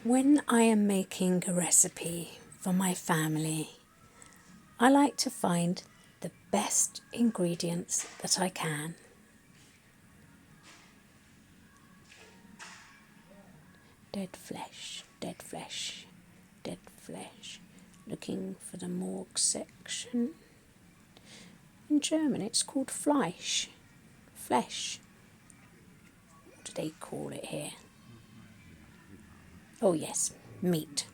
When I am making a recipe for my family, I like to find the best ingredients that I can. Dead flesh, dead flesh, dead flesh. Looking for the morgue section. In German it's called Fleisch. Flesh. What do they call it here? Oh yes, meat.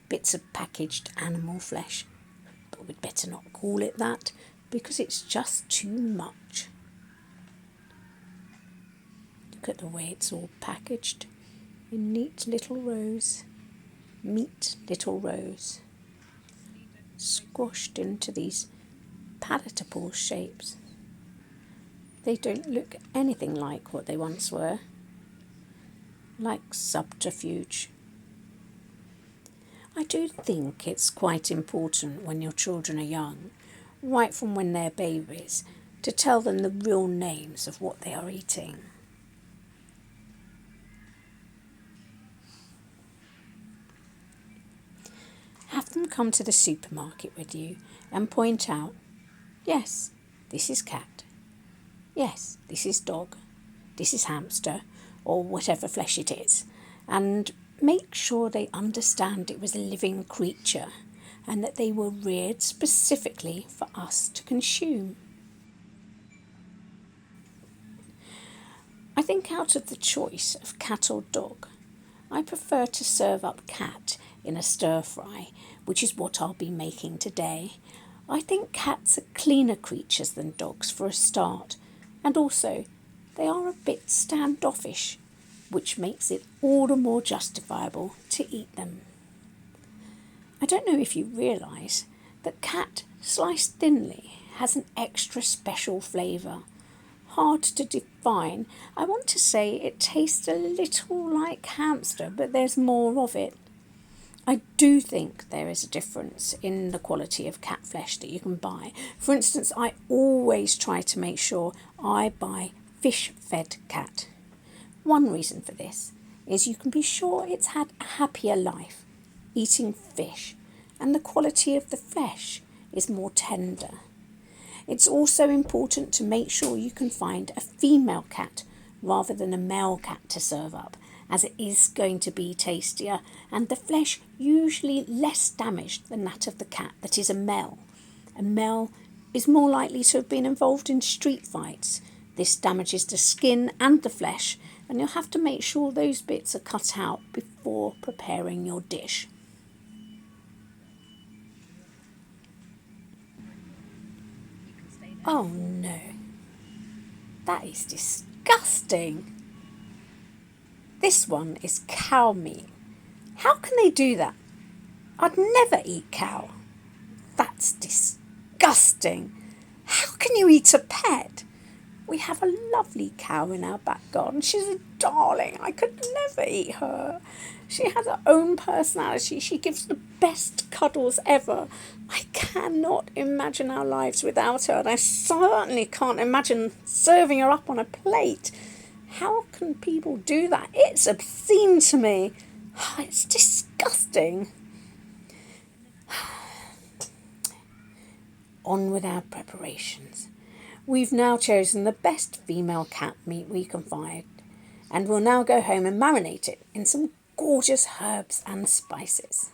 Bits of packaged animal flesh. But we'd better not call it that because it's just too much. Look at the way it's all packaged in neat little rows. Neat little rows. Squashed into these palatable shapes. They don't look anything like what they once were. Like subterfuge. I do think it's quite important when your children are young, right from when they're babies, to tell them the real names of what they are eating. Have them come to the supermarket with you and point out, yes, this is cat. Yes, this is dog. This is hamster, or whatever flesh it is. And make sure they understand it was a living creature and that they were reared specifically for us to consume. I think out of the choice of cat or dog, I prefer to serve up cat in a stir-fry, which is what I'll be making today. I think cats are cleaner creatures than dogs for a start, and also they are a bit standoffish, which makes it all the more justifiable to eat them. I don't know if you realise that cat sliced thinly has an extra special flavour. Hard to define. I want to say it tastes a little like hamster, but there's more of it. I do think there is a difference in the quality of cat flesh that you can buy. For instance, I always try to make sure I buy fish-fed cat. One reason for this is you can be sure it's had a happier life eating fish, and the quality of the flesh is more tender. It's also important to make sure you can find a female cat rather than a male cat to serve up, as it is going to be tastier and the flesh usually less damaged than that of the cat that is a male. A male is more likely to have been involved in street fights. This damages the skin and the flesh, and you'll have to make sure those bits are cut out before preparing your dish. Oh no, that is disgusting. This one is cow meat. How can they do that? I'd never eat cow. That's disgusting. How can you eat a pet? We have a lovely cow in our back garden. She's a darling. I could never eat her. She has her own personality. She gives the best cuddles ever. I cannot imagine our lives without her, and I certainly can't imagine serving her up on a plate. How can people do that? It's obscene to me. It's disgusting. On with our preparations. We've now chosen the best female cat meat we can find, and we'll now go home and marinate it in some gorgeous herbs and spices.